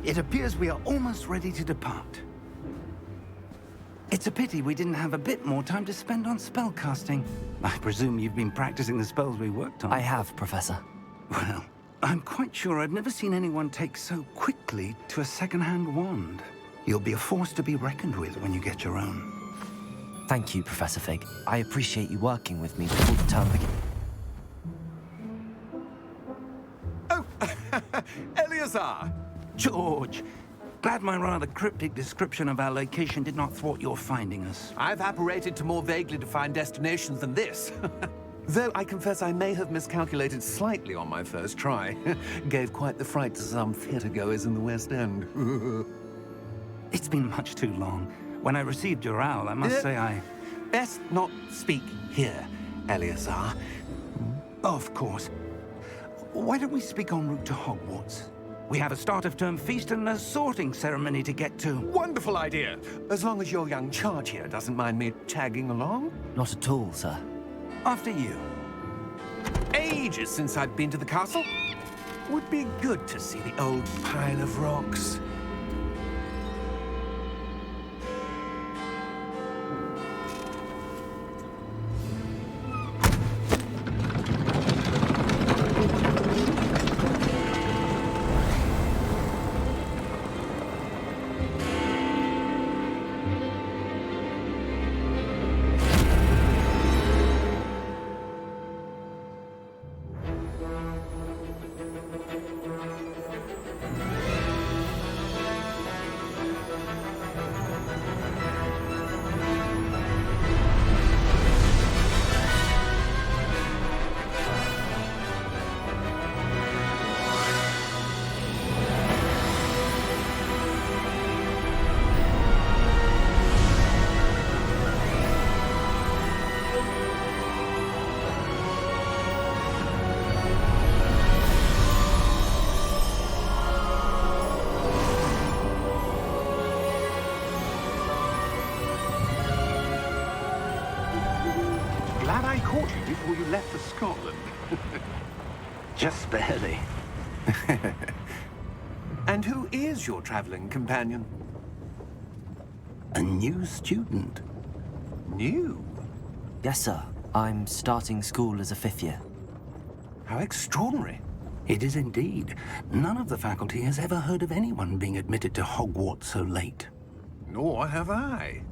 It appears we are almost ready to depart. It's a pity we didn't have a bit more time to spend on spellcasting. I presume you've been practicing the spells we worked on. I have, Professor. Well, I'm quite sure I've never seen anyone take so quickly to a second-hand wand. You'll be a force to be reckoned with when you get your own. Thank you, Professor Fig. I appreciate you working with me before the term begins. Oh, Eleazar! George, glad my rather cryptic description of our location did not thwart your finding us. I've apparated to more vaguely defined destinations than this. Though I confess I may have miscalculated slightly on my first try. Gave quite the fright to some theatre-goers in the West End. It's been much too long. When I received your owl, I must say I... Best not speak here, Eleazar. Of course. Why don't we speak en route to Hogwarts? We have a start-of-term feast and a sorting ceremony to get to. Wonderful idea! As long as your young charge here doesn't mind me tagging along. Not at all, sir. After you. Ages since I've been to the castle. Would be good to see the old pile of rocks. Glad I caught you before you left for Scotland. Just barely. And who is your traveling companion? A new student. New? Yes, sir. I'm starting school as a 5th year. How extraordinary. It is indeed. None of the faculty has ever heard of anyone being admitted to Hogwarts so late. Nor have I.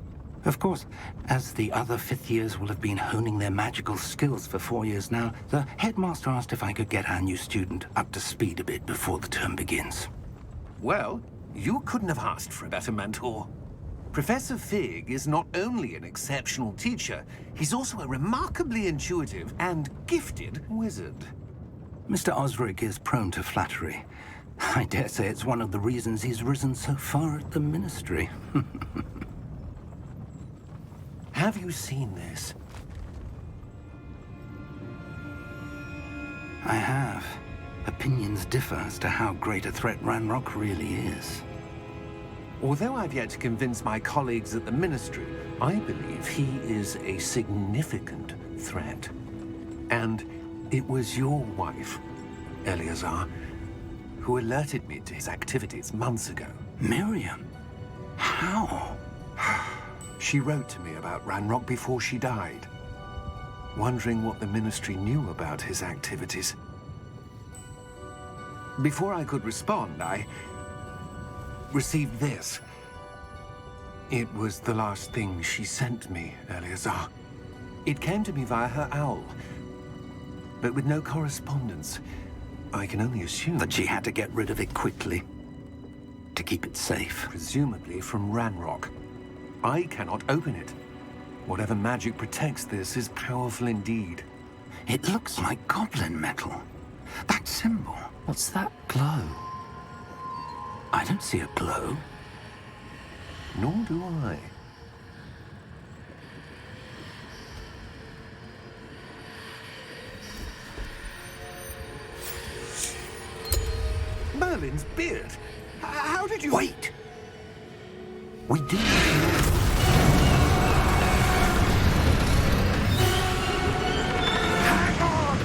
Of course, as the other 5th years will have been honing their magical skills for 4 years now, the headmaster asked if I could get our new student up to speed a bit before the term begins. Well, you couldn't have asked for a better mentor. Professor Fig is not only an exceptional teacher, he's also a remarkably intuitive and gifted wizard. Mr. Osric is prone to flattery. I dare say it's one of the reasons he's risen so far at the Ministry. Have you seen this? I have. Opinions differ as to how great a threat Ranrock really is. Although I've yet to convince my colleagues at the Ministry, I believe he is a significant threat. And it was your wife, Eleazar, who alerted me to his activities months ago. Miriam? How? She wrote to me about Ranrock before she died, wondering what the Ministry knew about his activities. Before I could respond, I received this. It was the last thing she sent me, Eleazar. It came to me via her owl, but with no correspondence. I can only assume That she had to get rid of it quickly, to keep it safe. presumably from Ranrock. I cannot open it. Whatever magic protects this is powerful indeed. It looks like goblin metal. That symbol. What's that glow? I don't see a glow. Nor do I. Merlin's beard? How did you... Wait! We do. Hang on!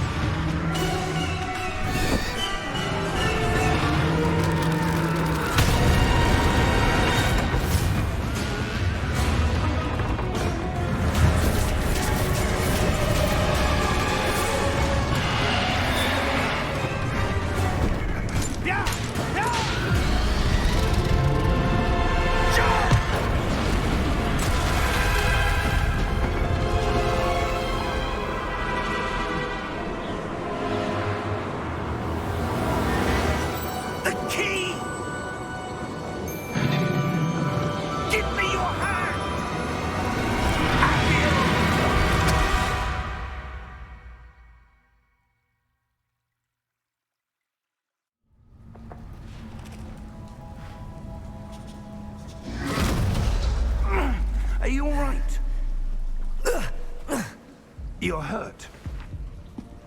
You're hurt.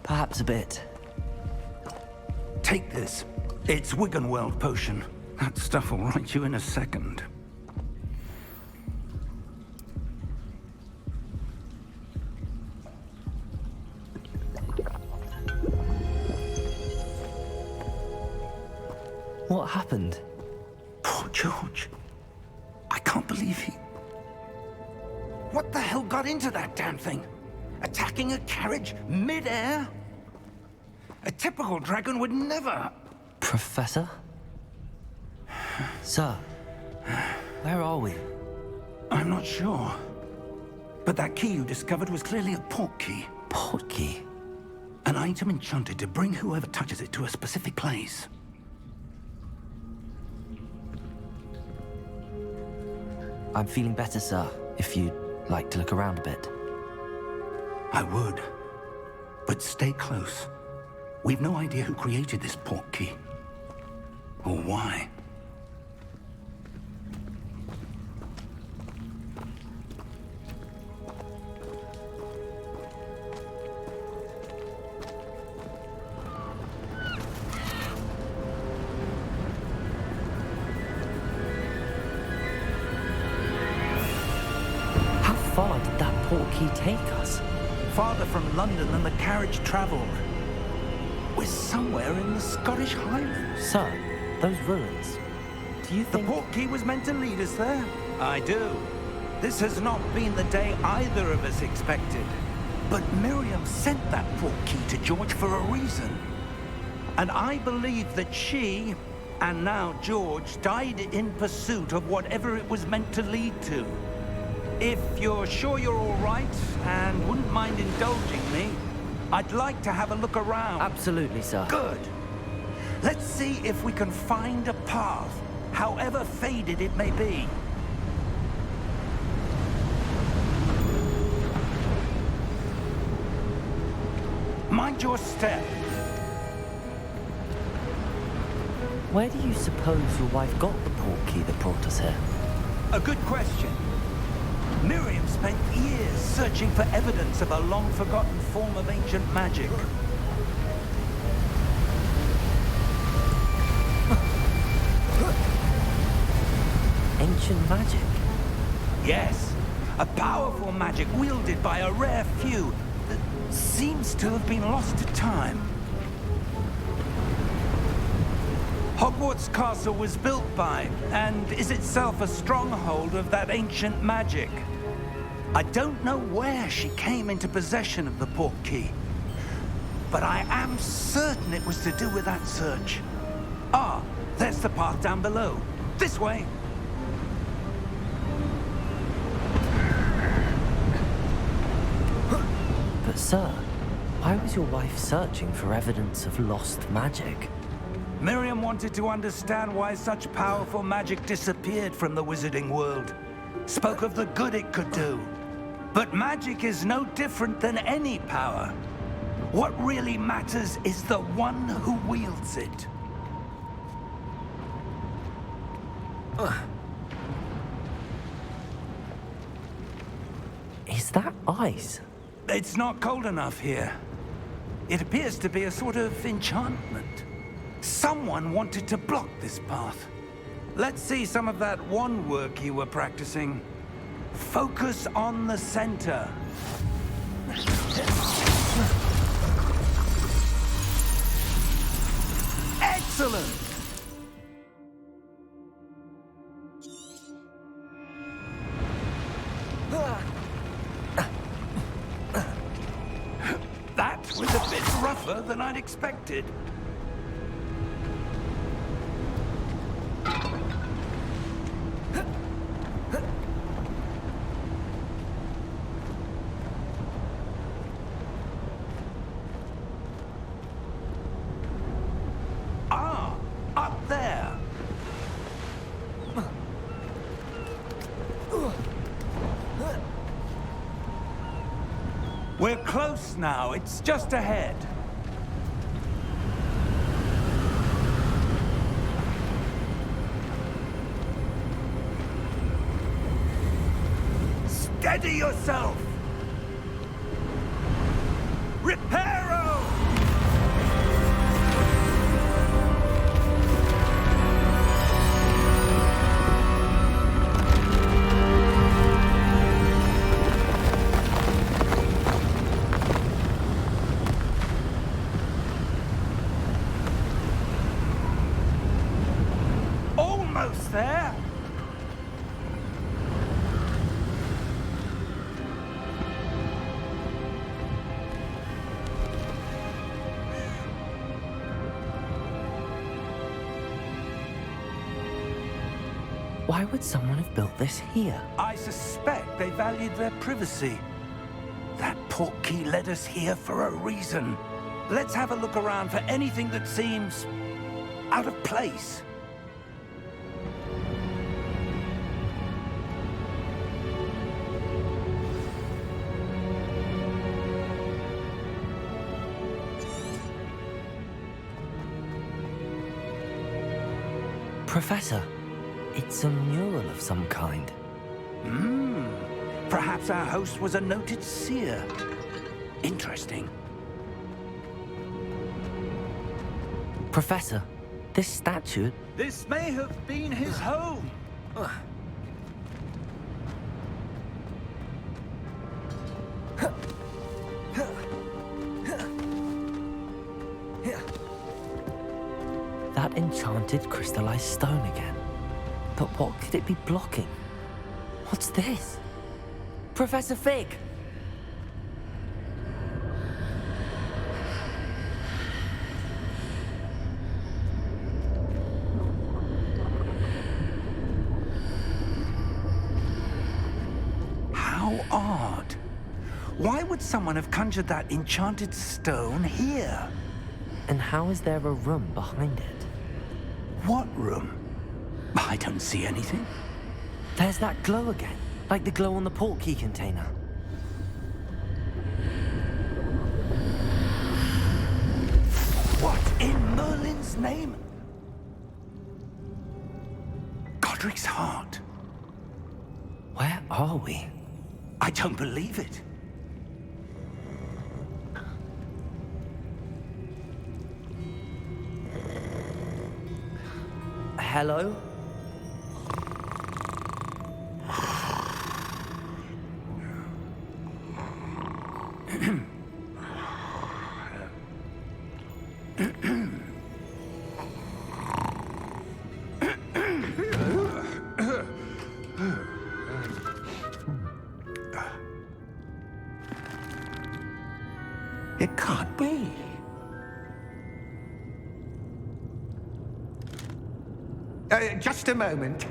Perhaps a bit. Take this. It's Wiggenweld potion. That stuff will right you in a second. What happened? Poor George. I can't believe he... What the hell got into that damn thing? Attacking a carriage mid-air? A typical dragon would never... Professor? Sir, where are we? I'm not sure. But that key you discovered was clearly a port key. Port key? An item enchanted to bring whoever touches it to a specific place. I'm feeling better, sir, if you'd like to look around a bit. I would. But stay close. We've no idea who created this port key. Or why. How far did that port key take us? Farther from London than the carriage traveled. We're somewhere in the Scottish Highlands. Sir, those ruins. Do you The think... port key was meant to lead us there? I do. This has not been the day either of us expected. But Miriam sent that port key to George for a reason. And I believe that she, and now George, died in pursuit of whatever it was meant to lead to. If you're sure you're all right, and wouldn't mind indulging me, I'd like to have a look around. Absolutely, sir. Good. Let's see if we can find a path, however faded it may be. Mind your step. Where do you suppose your wife got the port key that brought us here? A good question. Miriam spent years searching for evidence of a long-forgotten form of ancient magic. Ancient magic? Yes, a powerful magic wielded by a rare few that seems to have been lost to time. Hogwarts Castle was built by, and is itself a stronghold of that ancient magic. I don't know where she came into possession of the port key, but I am certain it was to do with that search. Ah, there's the path down below. This way. But sir, why was your wife searching for evidence of lost magic? Miriam wanted to understand why such powerful magic disappeared from the wizarding world. Spoke of the good it could do. But magic is no different than any power. What really matters is the one who wields it. Is that ice? It's not cold enough here. It appears to be a sort of enchantment. Someone wanted to block this path. Let's see some of that wand work you were practicing. Focus on the center. Excellent! That was a bit rougher than I'd expected. Ah, up there. We're close now. It's just ahead. Steady yourself. Reparo! Almost there. Why would someone have built this here? I suspect they valued their privacy. That portkey led us here for a reason. Let's have a look around for anything that seems out of place. Professor, it's a mural of some kind. Perhaps our host was a noted seer. Interesting. Professor, this statue... This may have been his home. That enchanted crystallized stone again. But what could it be blocking? What's this? Professor Fig! How odd. Why would someone have conjured that enchanted stone here? And how is there a room behind it? What room? I don't see anything. There's that glow again, like the glow on the portkey container. What in Merlin's name? Godric's heart. Where are we? I don't believe it. Hello? It can't be. Just a moment.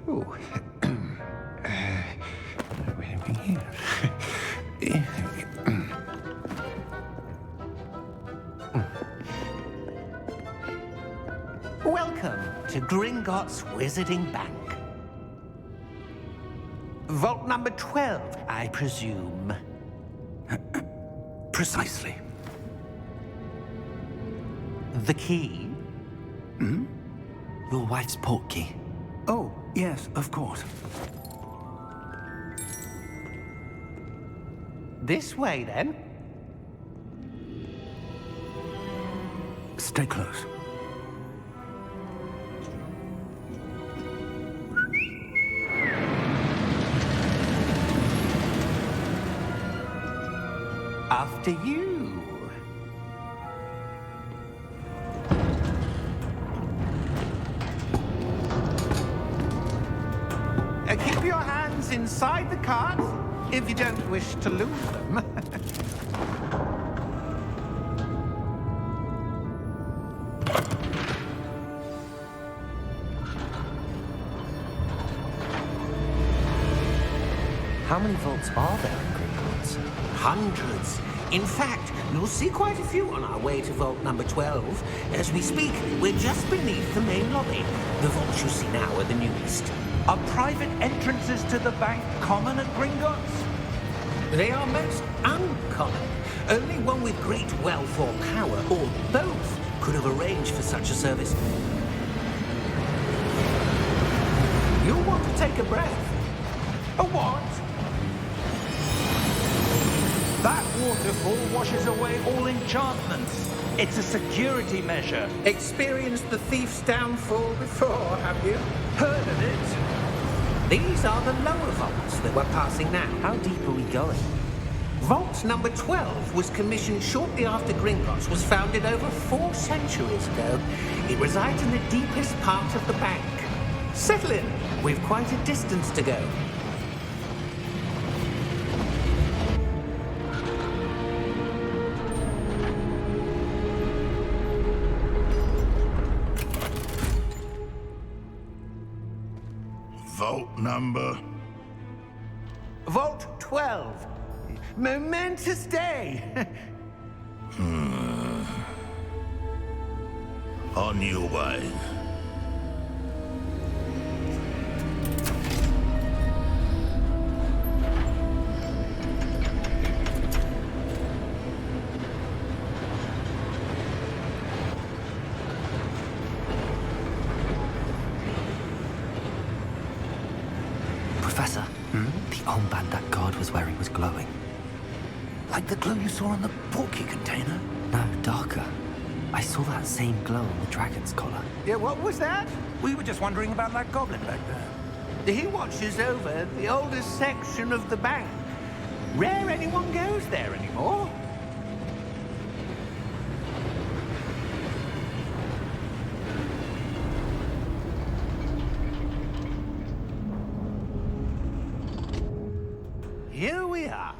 Oh. Where are we here? Welcome to Gringotts Wizarding Bank. Vault number 12, I presume. Precisely. The key? Your wife's portkey. Oh, yes, of course. This way, then. Stay close. After you. Keep your hands inside the cart if you don't wish to lose them. How many vaults are there in Gringotts? Hundreds. In fact, you'll see quite a few on our way to vault number 12. As we speak, we're just beneath the main lobby. The vaults you see now are the newest. Are private entrances to the bank common at Gringotts? They are most uncommon. Only one with great wealth or power, or both, could have arranged for such a service. You'll want to take a breath. A what? That waterfall washes away all enchantments. It's a security measure. Experienced the thief's downfall before, have you? Heard of it? These are the lower vaults that we're passing now. How deep are we going? Vault number 12 was commissioned shortly after Gringotts was founded over 4 centuries ago. It resides in the deepest part of the bank. Settle in. We've quite a distance to go. Vault number? Vault 12. Momentous day. On your way. Professor, the armband that guard was wearing was glowing. Like the glow you saw on the porky container? No, darker. I saw that same glow on the dragon's collar. Yeah, what was that? We were just wondering about that goblin back there. He watches over the oldest section of the bank. Rare anyone goes there anymore. Here we are.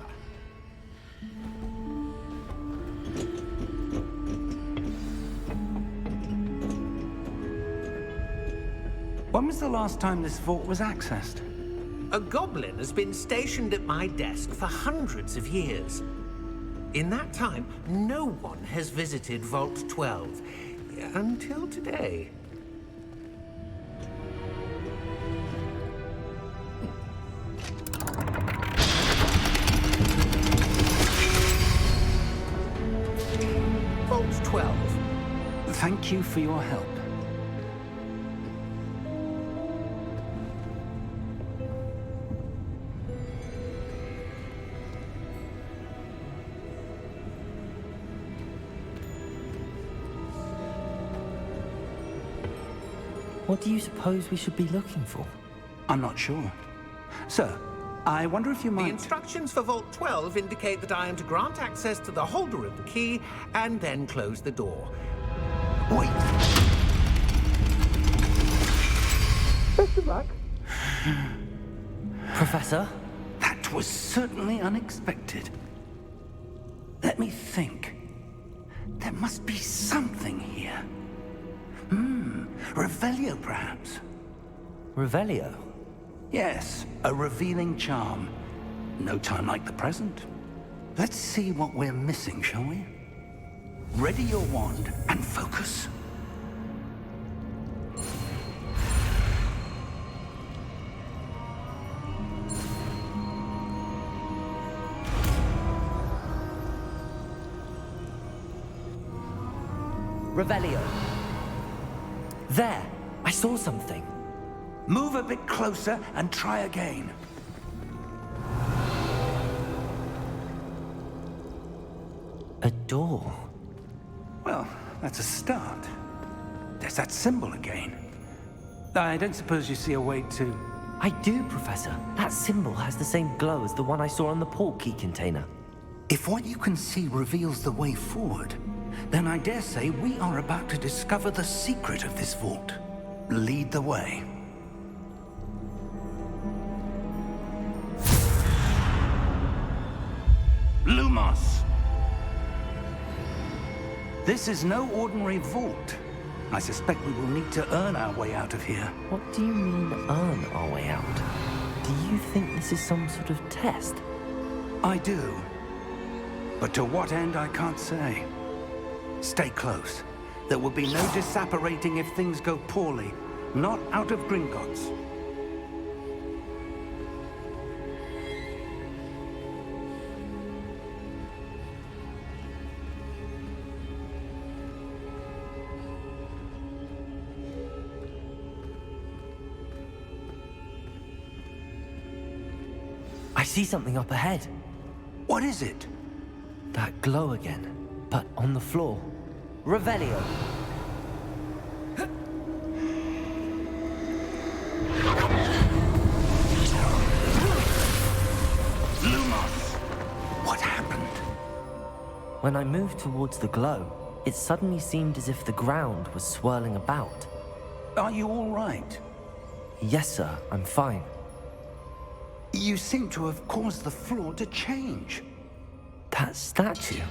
When was the last time this vault was accessed? A goblin has been stationed at my desk for hundreds of years. In that time, no one has visited Vault 12 until today. Vault 12. Thank you for your help. What do you suppose we should be looking for? I'm not sure. Sir, I wonder if you The might... instructions for Vault 12 indicate that I am to grant access to the holder of the key and then close the door. Wait! Best of luck. Professor? That was certainly unexpected. Let me think. There must be something here. Revelio, perhaps? Revelio? Yes, a revealing charm. No time like the present. Let's see what we're missing, shall we? Ready your wand and focus. Revelio. There! I saw something. Move a bit closer and try again. A door. Well, that's a start. There's that symbol again. I don't suppose you see a way to... I do, Professor. That symbol has the same glow as the one I saw on the port key container. If what you can see reveals the way forward, then I dare say we are about to discover the secret of this vault. Lead the way. Lumos! This is no ordinary vault. I suspect we will need to earn our way out of here. What do you mean, earn our way out? Do you think this is some sort of test? I do. But to what end, I can't say. Stay close. There will be no disapparating if things go poorly. Not out of Gringotts. I see something up ahead. What is it? That glow again, but on the floor. Revelio. Lumos! What happened? When I moved towards the glow, it suddenly seemed as if the ground was swirling about. Are you all right? Yes, sir, I'm fine. You seem to have caused the floor to change. That statue.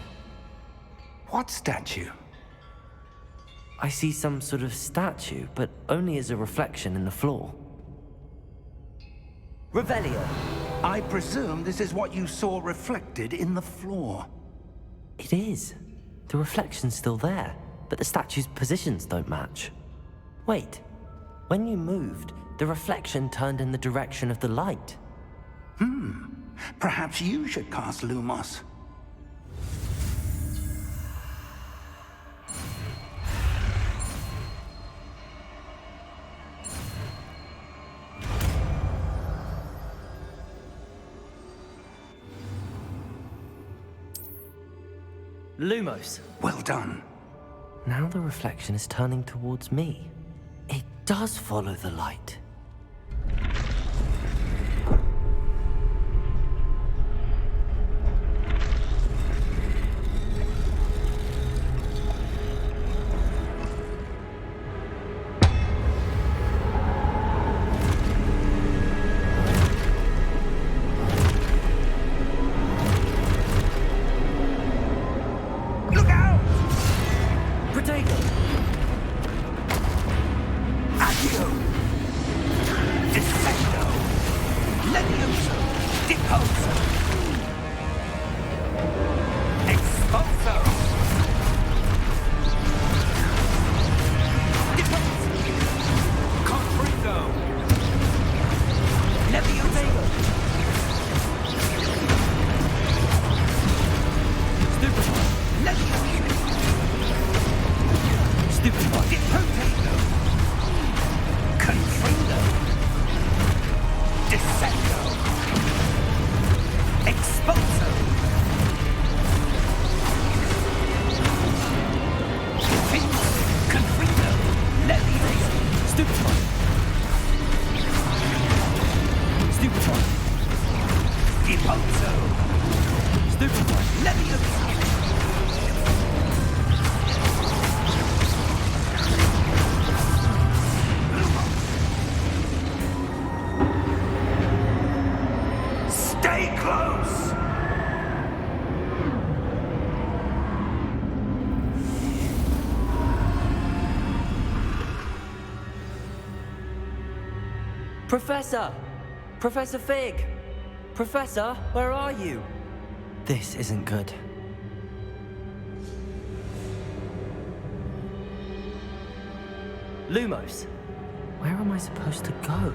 What statue? I see some sort of statue, but only as a reflection in the floor. Revelio. I presume this is what you saw reflected in the floor. It is. The reflection's still there, but the statue's positions don't match. Wait. When you moved, the reflection turned in the direction of the light. Perhaps you should cast Lumos. Lumos. Well done. Now the reflection is turning towards me. It does follow the light. Look out! Potato! Accio! Descendo! Levioso! Deposo! Expulso! Deposo! Confringo! Levioso! Stupefy! Levioso! Stupefy! Depotato! Confringo! Descendo! Expulso! Confringo! Levioso! Stupefy! Stupefy! Deposo! Stupefy! Levioso! Stay close! Professor! Professor Fig! Professor, where are you? This isn't good. Lumos, where am I supposed to go?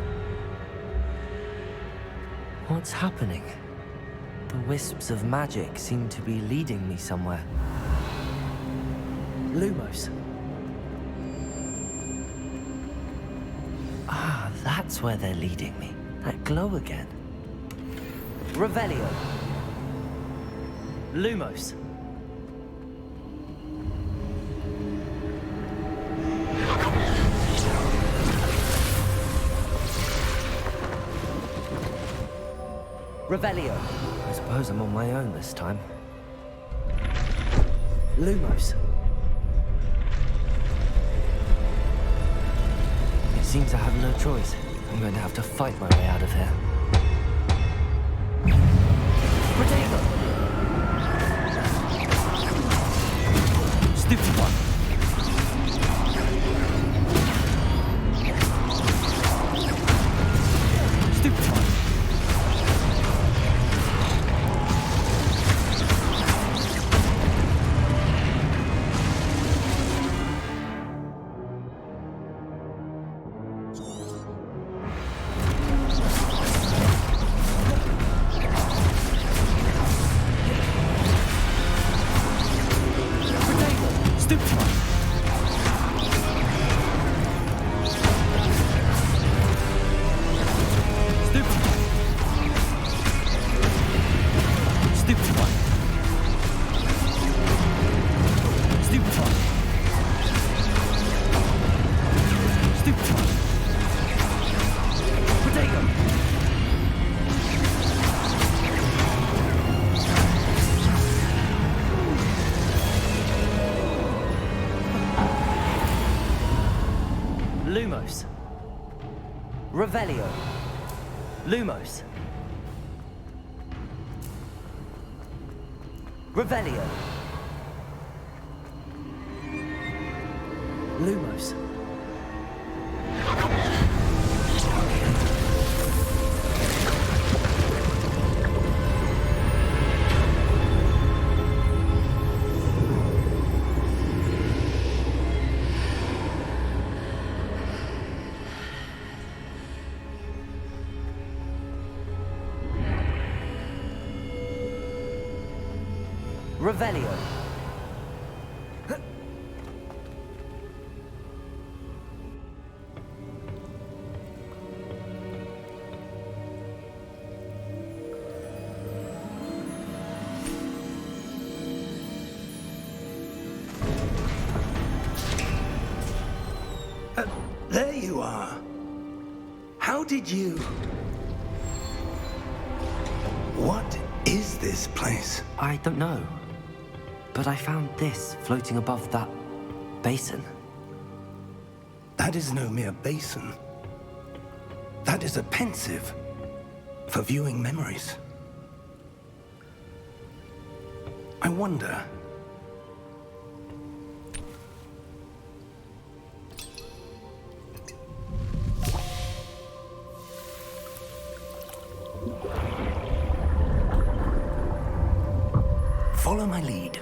What's happening? The wisps of magic seem to be leading me somewhere. Lumos. Ah, that's where they're leading me. That glow again. Revelio. Lumos. Revelio. I suppose I'm on my own this time. Lumos. It seems I have no choice. I'm going to have to fight my way out of here. Potato! Stupid one. Stupid one. Stupid one. Stupid one. Stupid one. Lumos. Revelio. Lumos. Revelio. Lumos. Revelio. There you are. How did you... What is this place? I don't know. But I found this floating above that basin. That is no mere basin. That is a pensive for viewing memories. I wonder... Follow my lead.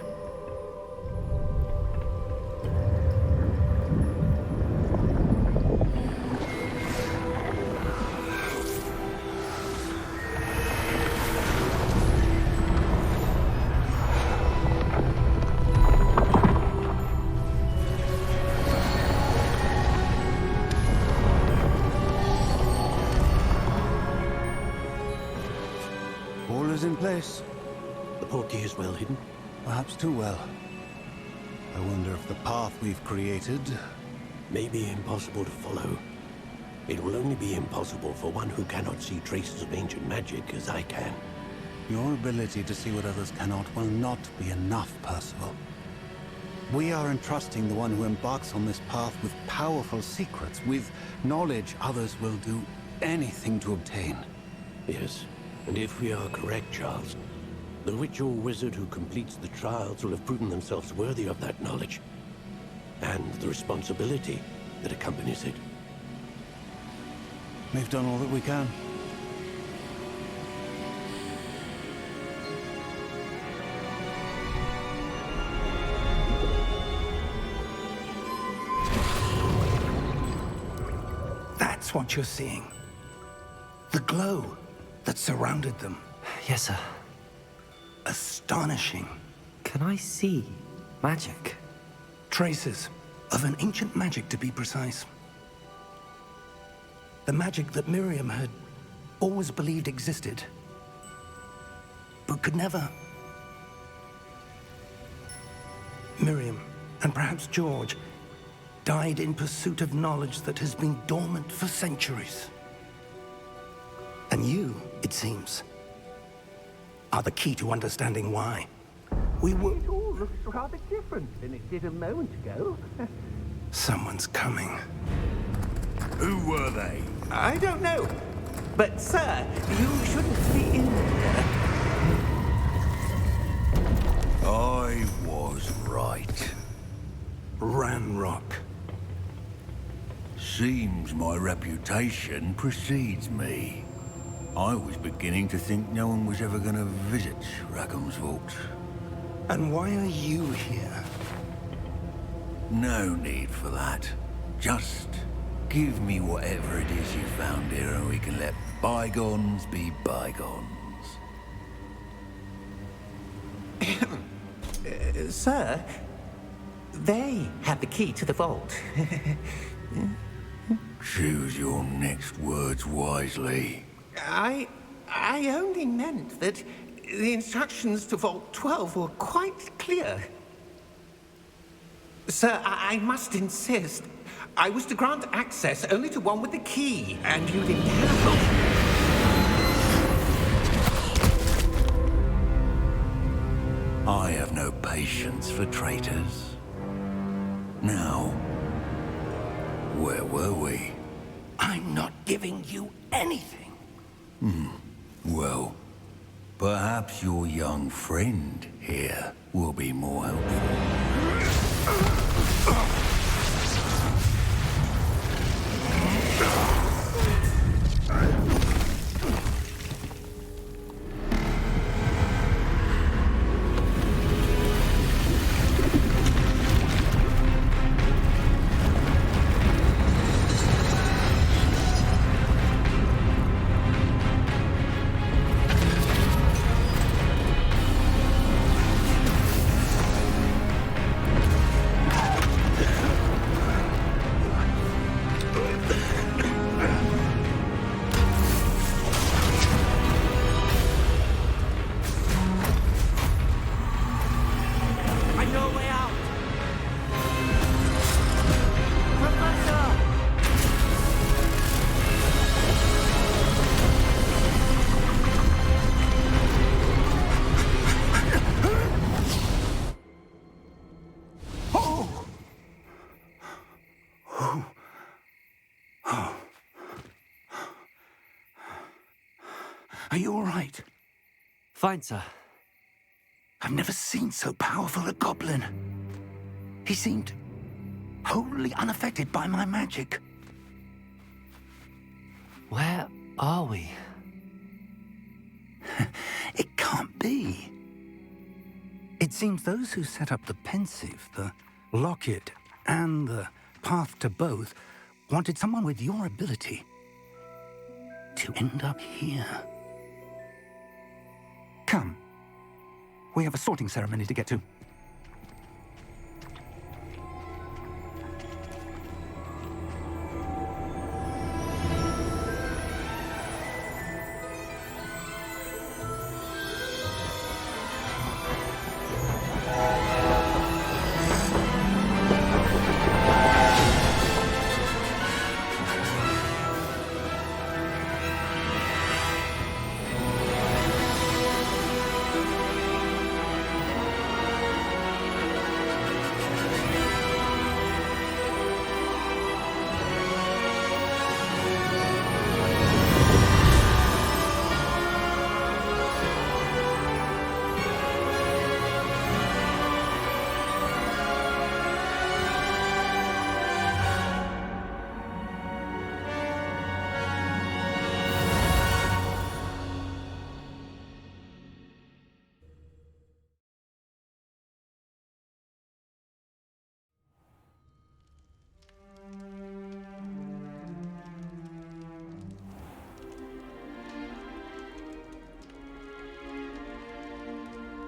All is in place. The portkey is well hidden. Perhaps too well. I wonder if the path we've created... May be impossible to follow. It will only be impossible for one who cannot see traces of ancient magic as I can. Your ability to see what others cannot will not be enough, Percival. We are entrusting the one who embarks on this path with powerful secrets, with knowledge others will do anything to obtain. Yes, and if we are correct, Charles, the witch or wizard who completes the trials will have proven themselves worthy of that knowledge, and the responsibility that accompanies it. We've done all that we can. That's what you're seeing. The glow that surrounded them. Yes, sir. Astonishing. Can I see magic? Traces of an ancient magic, to be precise. The magic that Miriam had always believed existed, but could never. Miriam, and perhaps George, died in pursuit of knowledge that has been dormant for centuries. And you, it seems, are the key to understanding why. We were... It all looks rather different than it did a moment ago. Someone's coming. Who were they? I don't know. But, sir, you shouldn't be in there. I was right. Ranrock. Seems my reputation precedes me. I was beginning to think no one was ever going to visit Rackham's Vault. And why are you here? No need for that. Just give me whatever it is you found here and we can let bygones be bygones. Sir, they have the key to the vault. Choose your next words wisely. I only meant that the instructions to Vault 12 were quite clear. Sir, I must insist. I was to grant access only to one with the key, and you didn't have. I have no patience for traitors. Now, Where were we? I'm not giving you anything. Well, perhaps your young friend here will be more helpful. Are you all right? Fine, sir. I've never seen so powerful a goblin. He seemed wholly unaffected by my magic. Where are we? It can't be. It seems those who set up the pensive, the locket, and the path to both wanted someone with your ability to end up here. Come. We have a sorting ceremony to get to.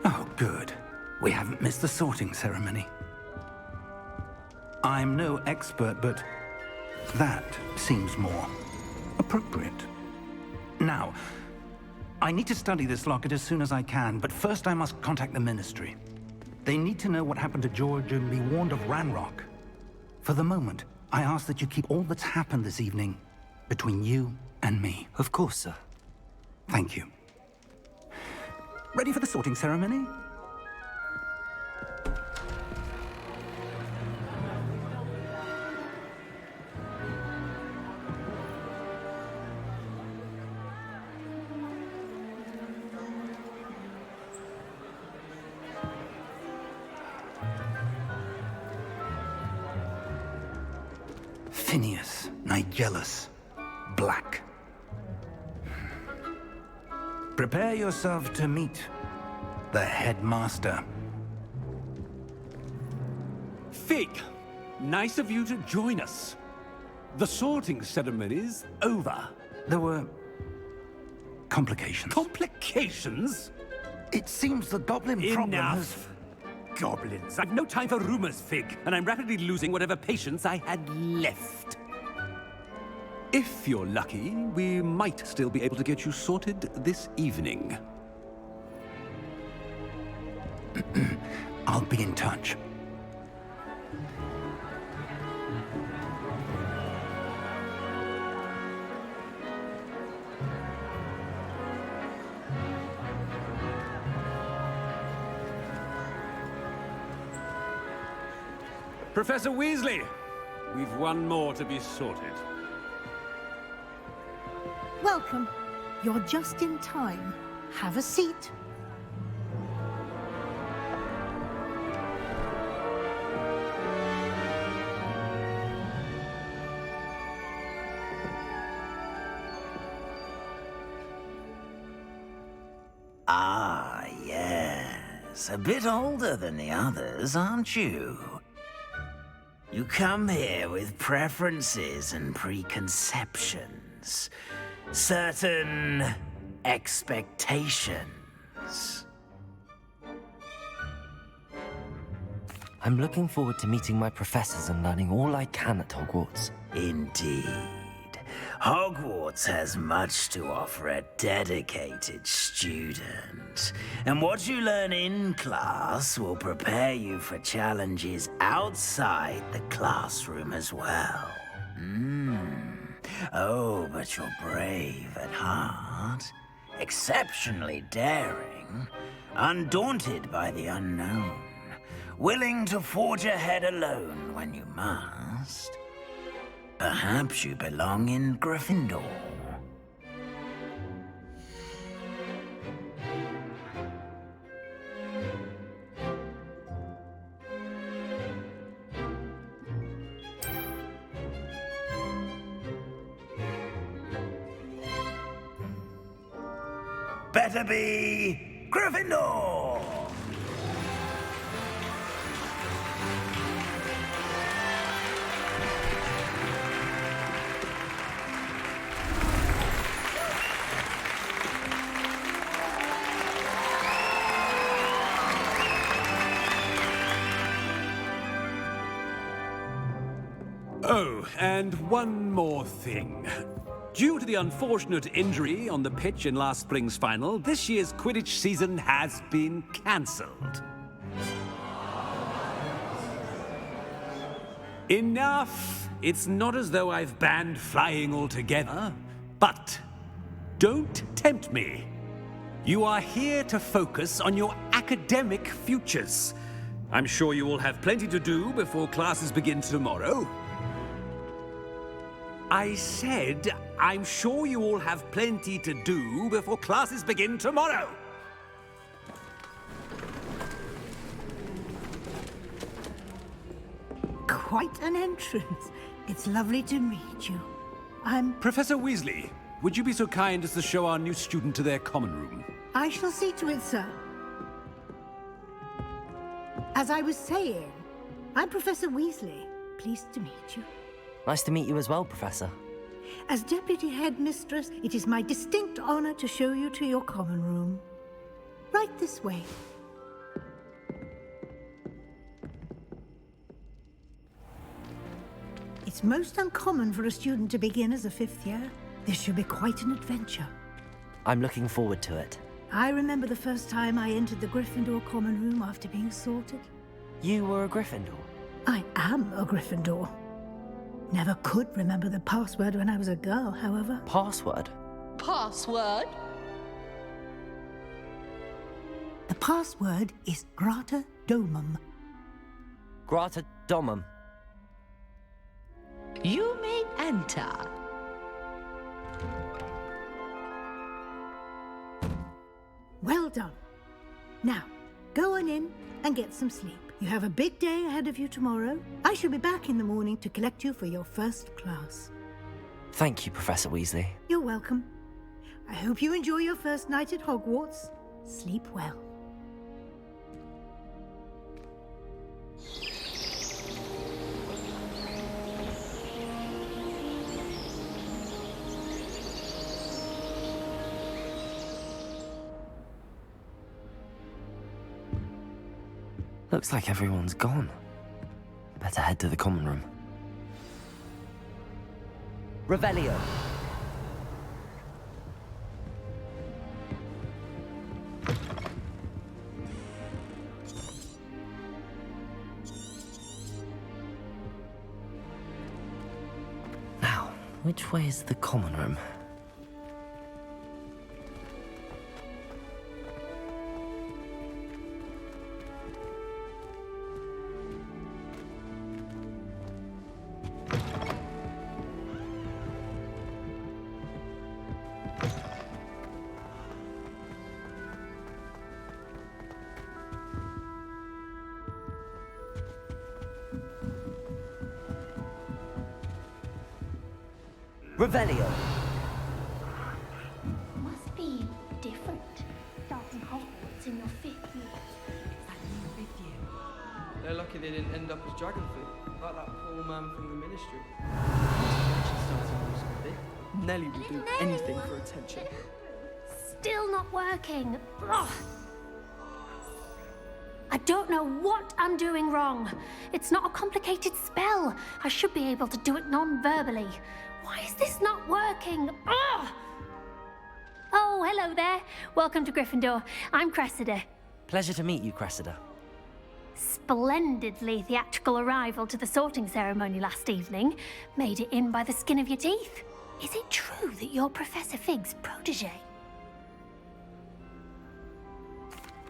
Oh, good. We haven't missed the sorting ceremony. I'm no expert, but that seems more appropriate. Now, I need to study this locket as soon as I can, but first I must contact the Ministry. They need to know what happened to George and be warned of Ranrock. For the moment, I ask that you keep all that's happened this evening between you and me. Of course, sir. Thank you. Ready for the sorting ceremony? Phineas, Nigellus, Black. Prepare yourself to meet the headmaster. Fig, nice of you to join us. The sorting ceremony's over. There were complications. Complications? It seems the goblin problem has... Enough! Goblins. I've no time for rumors, Fig, and I'm rapidly losing whatever patience I had left. If you're lucky, we might still be able to get you sorted this evening. I'll be in touch. Professor Weasley, we've one more to be sorted. Welcome. You're just in time. Have a seat. Ah, yes. A bit older than the others, aren't you? You come here with preferences and preconceptions. Certain expectations. I'm looking forward to meeting my professors and learning all I can at Hogwarts. Indeed. Hogwarts has much to offer a dedicated student. And what you learn in class will prepare you for challenges outside the classroom as well. Oh, but you're brave at heart, exceptionally daring, undaunted by the unknown, willing to forge ahead alone when you must. Perhaps you belong in Gryffindor. Better be Gryffindor! Oh, and one more thing. Due to the unfortunate injury on the pitch in last spring's final, this year's Quidditch season has been cancelled. Enough! It's not as though I've banned flying altogether, but don't tempt me. You are here to focus on your academic futures. I'm sure you will have plenty to do before classes begin tomorrow. I said, I'm sure you all have plenty to do before classes begin tomorrow. Quite an entrance. It's lovely to meet you. I'm... Professor Weasley, would you be so kind as to show our new student to their common room? I shall see to it, sir. As I was saying, I'm Professor Weasley. Pleased to meet you. Nice to meet you as well, Professor. As Deputy Headmistress, it is my distinct honor to show you to your common room. Right this way. It's most uncommon for a student to begin as a fifth year. This should be quite an adventure. I'm looking forward to it. I remember the first time I entered the Gryffindor common room after being sorted. You were a Gryffindor? I am a Gryffindor. Never could remember the password when I was a girl, however. Password? Password? The password is Grata Domum. Grata Domum. You may enter. Well done. Now, go on in and get some sleep. You have a big day ahead of you tomorrow. I shall be back in the morning to collect you for your first class. Thank you, Professor Weasley. You're welcome. I hope you enjoy your first night at Hogwarts. Sleep well. Looks like everyone's gone. Better head to the common room. Revelio. Now, which way is the common room? Revelio. Must be different. Starting Hogwarts in your 5th year. They're lucky they didn't end up as dragonfoot, like that poor man from the ministry. Nelly would do anything for attention. Still not working. Ugh. I don't know what I'm doing wrong. It's not a complicated spell. I should be able to do it non-verbally. Why is this not working? Ugh. Oh, hello there. Welcome to Gryffindor. I'm Cressida. Pleasure to meet you, Cressida. Splendidly theatrical arrival to the sorting ceremony last evening. Made it in by the skin of your teeth. Is it true that you're Professor Fig's protege?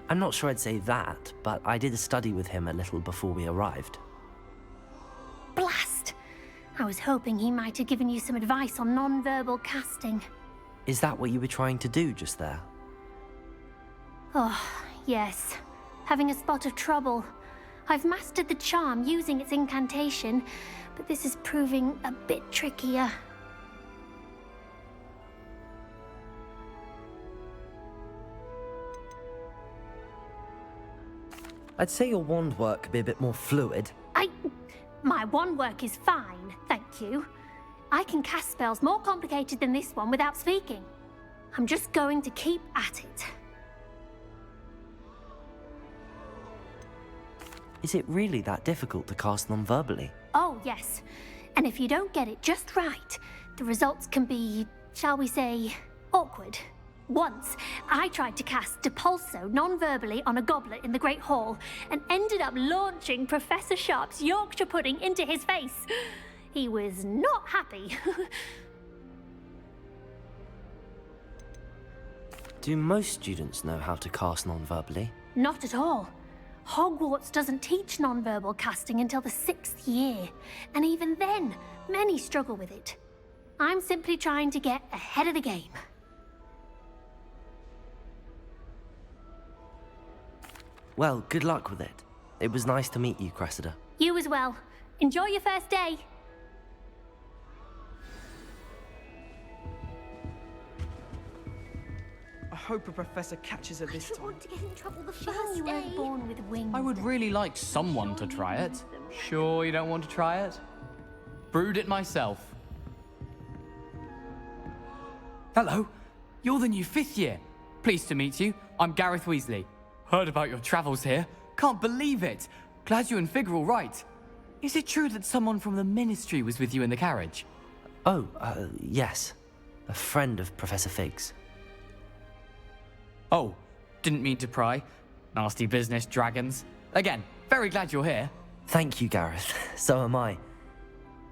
I'm not sure I'd say that, but I did study with him a little before we arrived. Blast! I was hoping he might have given you some advice on non-verbal casting. Is that what you were trying to do just there? Oh, yes. Having a spot of trouble. I've mastered the charm using its incantation, but this is proving a bit trickier. I'd say your wand work could be a bit more fluid. My wand work is fine, thank you. I can cast spells more complicated than this one without speaking. I'm just going to keep at it. Is it really that difficult to cast non-verbally? Oh, yes. And if you don't get it just right, the results can be, shall we say, awkward. Once, I tried to cast Depulso non-verbally on a goblet in the Great Hall and ended up launching Professor Sharp's Yorkshire pudding into his face. He was not happy. Do most students know how to cast non-verbally? Not at all. Hogwarts doesn't teach non-verbal casting until the 6th year, and even then, many struggle with it. I'm simply trying to get ahead of the game. Well, good luck with it. It was nice to meet you, Cressida. You as well. Enjoy your first day. I hope a professor catches her this time. Want to get in trouble the first you weren't born with wings. I would really like someone to try it. Sure you don't want to try it? Brewed it myself. Hello, you're the new 5th year. Pleased to meet you. I'm Gareth Weasley. Heard about your travels here. Can't believe it. Glad you and Fig are all right. Is it true that someone from the Ministry was with you in the carriage? Oh, yes. A friend of Professor Fig's. Oh, didn't mean to pry. Nasty business, dragons. Again, very glad you're here. Thank you, Gareth. So am I.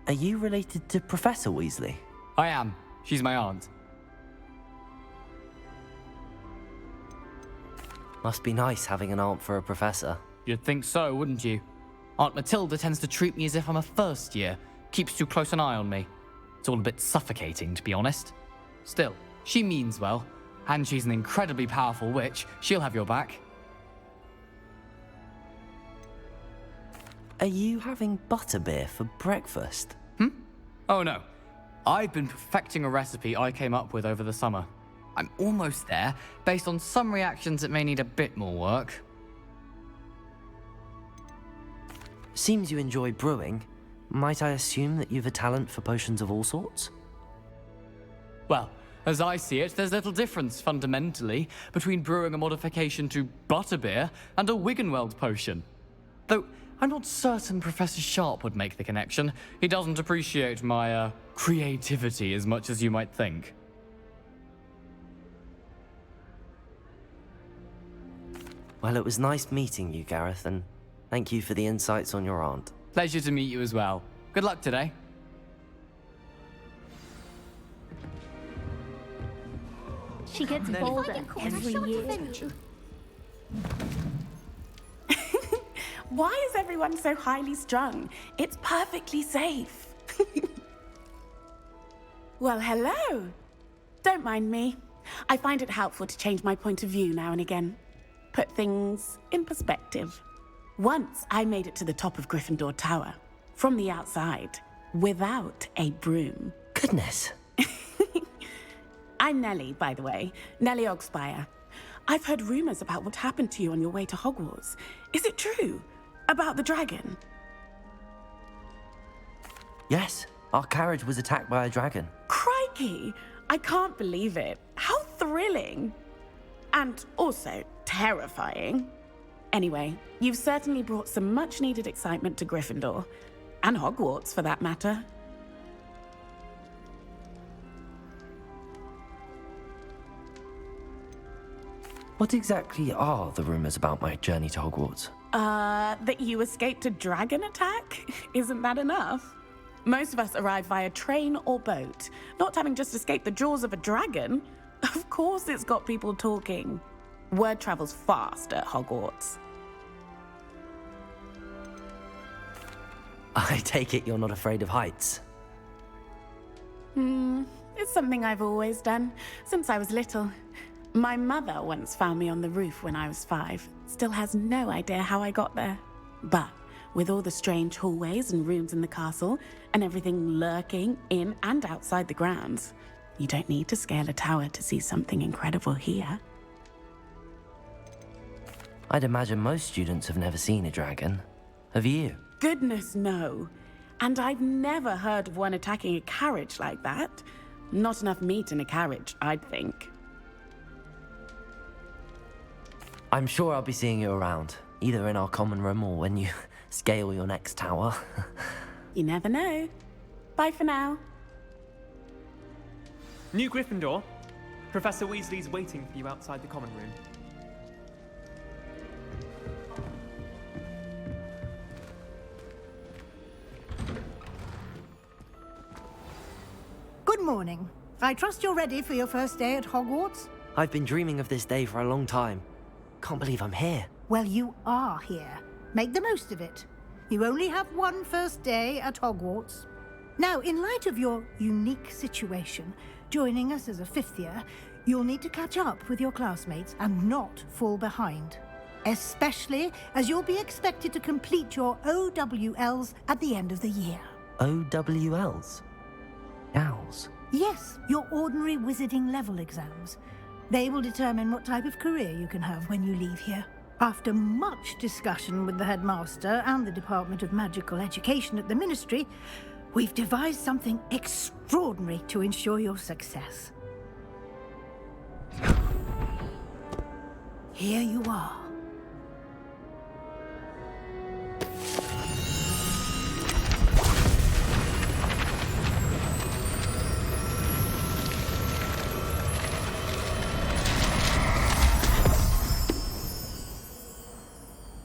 Are you related to Professor Weasley? I am. She's my aunt. Must be nice having an aunt for a professor. You'd think so, wouldn't you? Aunt Matilda tends to treat me as if I'm a first year. Keeps too close an eye on me. It's all a bit suffocating, to be honest. Still, she means well. And she's an incredibly powerful witch. She'll have your back. Are you having butterbeer for breakfast? Oh no. I've been perfecting a recipe I came up with over the summer. I'm almost there, based on some reactions that may need a bit more work. Seems you enjoy brewing. Might I assume that you've a talent for potions of all sorts? Well, as I see it, there's little difference, fundamentally, between brewing a modification to butterbeer and a Wiggenweld potion. Though, I'm not certain Professor Sharp would make the connection. He doesn't appreciate my, creativity as much as you might think. Well, it was nice meeting you, Gareth, and thank you for the insights on your aunt. Pleasure to meet you as well. Good luck today. She gets bolder every year. Why is everyone so highly strung? It's perfectly safe. Well, hello. Don't mind me. I find it helpful to change my point of view now and again. Put things in perspective. Once I made it to the top of Gryffindor Tower, from the outside, without a broom. Goodness. I'm Nellie, by the way. Nellie Ogspire. I've heard rumors about what happened to you on your way to Hogwarts. Is it true? About the dragon? Yes, our carriage was attacked by a dragon. Crikey! I can't believe it. How thrilling! And also terrifying. Anyway, you've certainly brought some much-needed excitement to Gryffindor. And Hogwarts, for that matter. What exactly are the rumors about my journey to Hogwarts? That you escaped a dragon attack? Isn't that enough? Most of us arrive via train or boat, not having just escaped the jaws of a dragon. Of course it's got people talking. Word travels fast at Hogwarts. I take it you're not afraid of heights. It's something I've always done, since I was little. My mother once found me on the roof when I was 5. Still has no idea how I got there. But with all the strange hallways and rooms in the castle, and everything lurking in and outside the grounds, you don't need to scale a tower to see something incredible here. I'd imagine most students have never seen a dragon. Have you? Goodness, no. And I've never heard of one attacking a carriage like that. Not enough meat in a carriage, I'd think. I'm sure I'll be seeing you around, either in our common room or when you scale your next tower. You never know. Bye for now. New Gryffindor. Professor Weasley's waiting for you outside the common room. Good morning. I trust you're ready for your first day at Hogwarts? I've been dreaming of this day for a long time. Can't believe I'm here. Well, you are here. Make the most of it. You only have one first day at Hogwarts. Now, in light of your unique situation, joining us as a 5th year, you'll need to catch up with your classmates and not fall behind. Especially as you'll be expected to complete your OWLs at the end of the year. OWLs? Owls? Yes, your ordinary wizarding level exams. They will determine what type of career you can have when you leave here. After much discussion with the headmaster and the Department of Magical Education at the Ministry, we've devised something extraordinary to ensure your success. Here you are.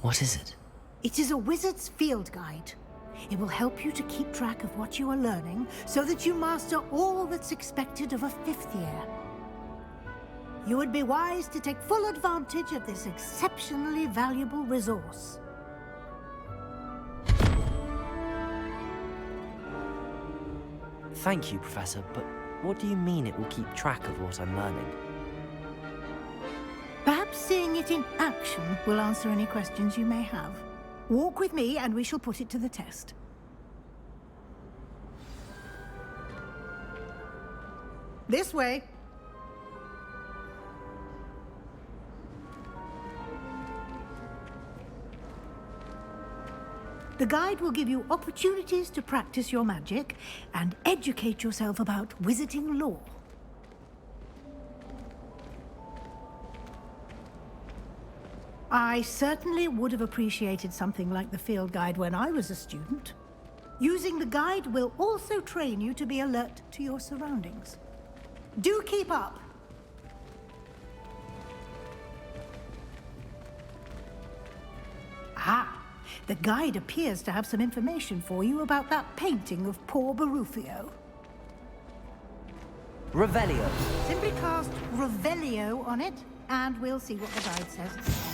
What is it? It is a wizard's field guide. It will help you to keep track of what you are learning so that you master all that's expected of a 5th year. You would be wise to take full advantage of this exceptionally valuable resource. Thank you, Professor, but what do you mean it will keep track of what I'm learning? Perhaps seeing it in action will answer any questions you may have. Walk with me and we shall put it to the test. This way. The guide will give you opportunities to practice your magic and educate yourself about wizarding lore. I certainly would have appreciated something like the field guide when I was a student. Using the guide will also train you to be alert to your surroundings. Do keep up! Ah, the guide appears to have some information for you about that painting of poor Barufio. Revelio. Simply cast Revelio on it, and we'll see what the guide says.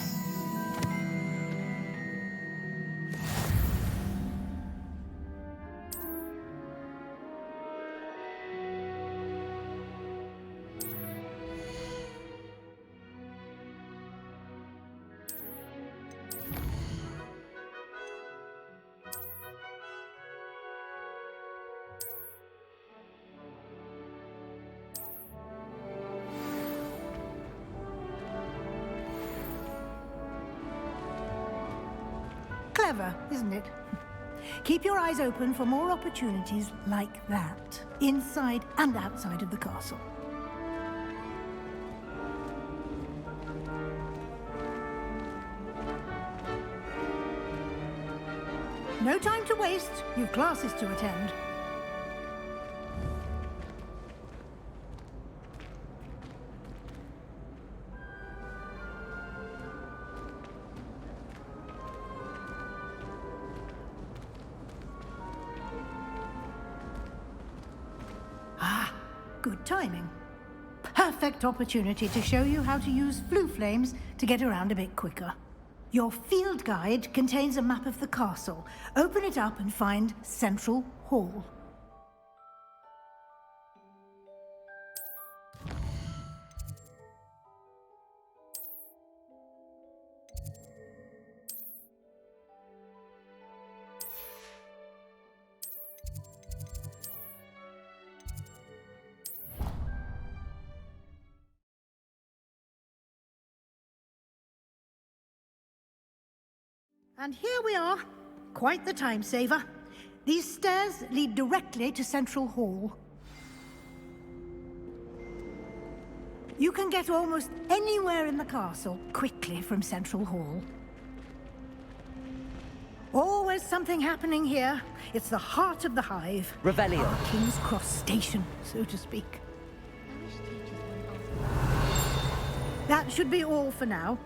Clever, isn't it? Keep your eyes open for more opportunities like that, inside and outside of the castle. No time to waste. You've classes to attend. Good timing. Perfect opportunity to show you how to use flue flames to get around a bit quicker. Your field guide contains a map of the castle. Open it up and find Central Hall. And here we are. Quite the time saver. These stairs lead directly to Central Hall. You can get almost anywhere in the castle quickly from Central Hall. Always something happening here. It's the heart of the hive. Revelio. Our King's Cross Station, so to speak. That should be all for now.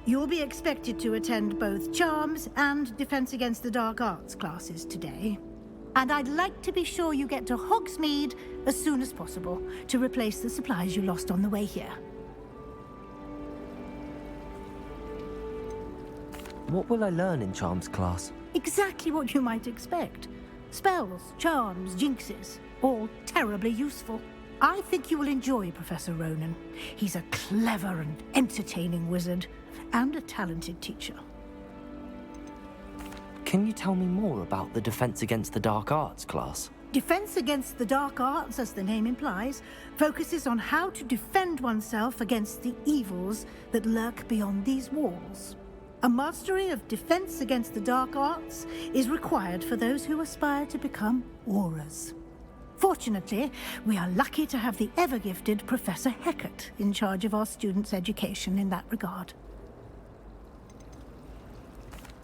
You'll be expected to attend both Charms and Defense Against the Dark Arts classes today. And I'd like to be sure you get to Hogsmeade as soon as possible to replace the supplies you lost on the way here. What will I learn in Charms class? Exactly what you might expect. Spells, charms, jinxes, all terribly useful. I think you will enjoy Professor Ronan. He's a clever and entertaining wizard, and a talented teacher. Can you tell me more about the Defense Against the Dark Arts class? Defense Against the Dark Arts, as the name implies, focuses on how to defend oneself against the evils that lurk beyond these walls. A mastery of Defense Against the Dark Arts is required for those who aspire to become Aurors. Fortunately, we are lucky to have the ever-gifted Professor Hecat in charge of our students' education in that regard.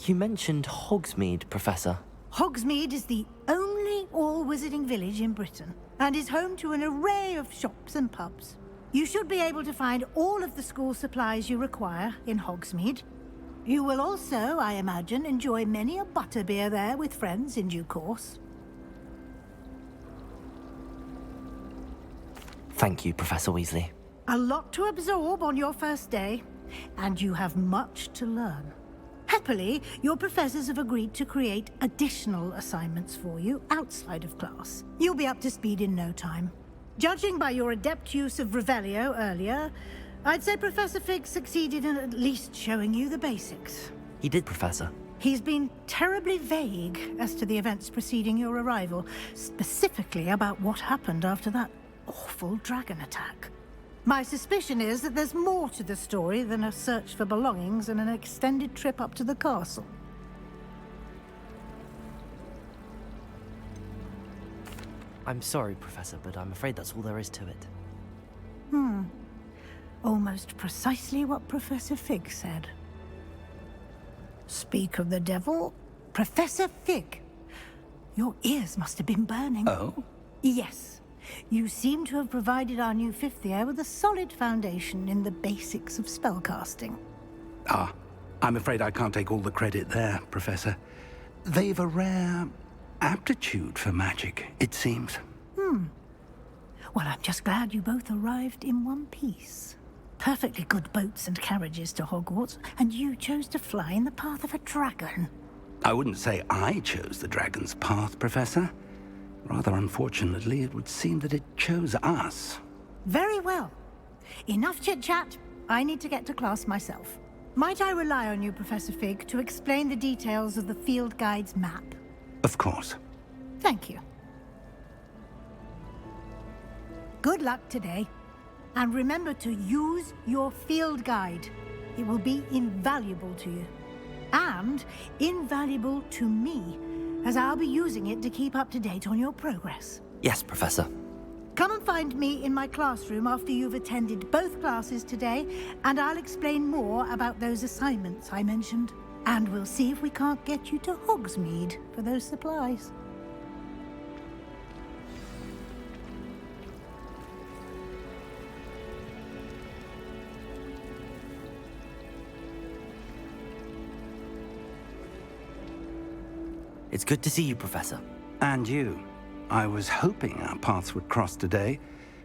You mentioned Hogsmeade, Professor. Hogsmeade is the only all-wizarding village in Britain, and is home to an array of shops and pubs. You should be able to find all of the school supplies you require in Hogsmeade. You will also, I imagine, enjoy many a butterbeer there with friends in due course. Thank you, Professor Weasley. A lot to absorb on your first day, and you have much to learn. Happily, your professors have agreed to create additional assignments for you outside of class. You'll be up to speed in no time. Judging by your adept use of Revelio earlier, I'd say Professor Fig succeeded in at least showing you the basics. He did, Professor. He's been terribly vague as to the events preceding your arrival, specifically about what happened after that awful dragon attack. My suspicion is that there's more to the story than a search for belongings and an extended trip up to the castle. I'm sorry, Professor, but I'm afraid that's all there is to it. Almost precisely what Professor Fig said. Speak of the devil, Professor Fig. Your ears must have been burning. Oh? Yes. You seem to have provided our new fifth year with a solid foundation in the basics of spellcasting. Ah, I'm afraid I can't take all the credit there, Professor. They've a rare aptitude for magic, it seems. Well, I'm just glad you both arrived in one piece. Perfectly good boats and carriages to Hogwarts, and you chose to fly in the path of a dragon. I wouldn't say I chose the dragon's path, Professor. Rather unfortunately, it would seem that it chose us. Very well. Enough chit-chat. I need to get to class myself. Might I rely on you, Professor Fig, to explain the details of the field guide's map? Of course. Thank you. Good luck today. And remember to use your field guide. It will be invaluable to you. and invaluable to me, as I'll be using it to keep up to date on your progress. Yes, Professor. Come and find me in my classroom after you've attended both classes today, and I'll explain more about those assignments I mentioned. And we'll see if we can't get you to Hogsmeade for those supplies. It's good to see you, Professor. And you. I was hoping our paths would cross today,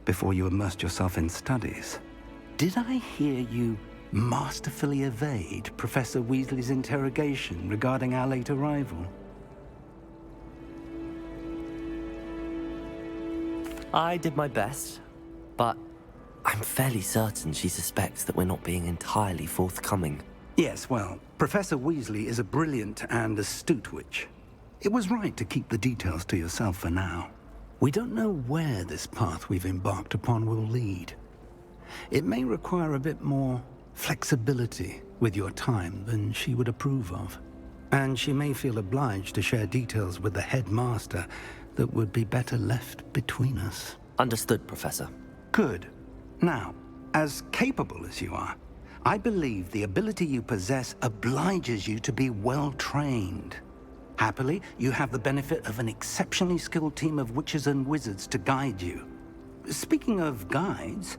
before you immersed yourself in studies. Did I hear you masterfully evade Professor Weasley's interrogation regarding our late arrival? I did my best, but I'm fairly certain she suspects that we're not being entirely forthcoming. Yes, well, Professor Weasley is a brilliant and astute witch. It was right to keep the details to yourself for now. We don't know where this path we've embarked upon will lead. It may require a bit more flexibility with your time than she would approve of. And she may feel obliged to share details with the headmaster that would be better left between us. Understood, Professor. Good. Now, as capable as you are, I believe the ability you possess obliges you to be well trained. Happily, you have the benefit of an exceptionally skilled team of witches and wizards to guide you. Speaking of guides,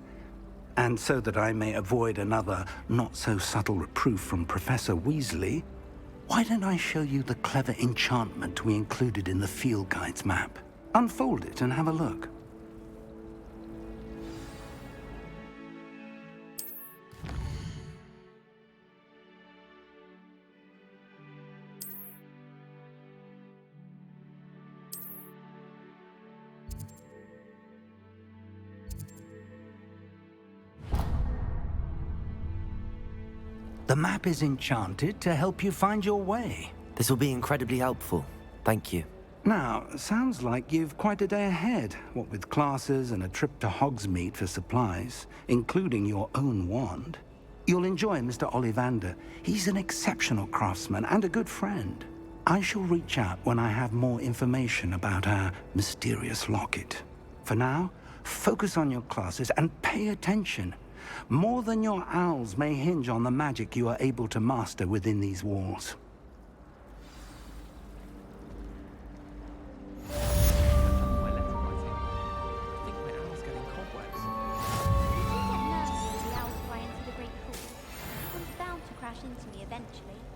and so that I may avoid another not-so-subtle reproof from Professor Weasley, why don't I show you the clever enchantment we included in the field guide's map? Unfold it and have a look. The map is enchanted to help you find your way. This will be incredibly helpful. Thank you. Now, sounds like you've quite a day ahead, what with classes and a trip to Hogsmeade for supplies, including your own wand. You'll enjoy Mr. Ollivander. He's an exceptional craftsman and a good friend. I shall reach out when I have more information about our mysterious locket. For now, focus on your classes and pay attention. More than your owls may hinge on the magic you are able to master within these walls. Into me eventually.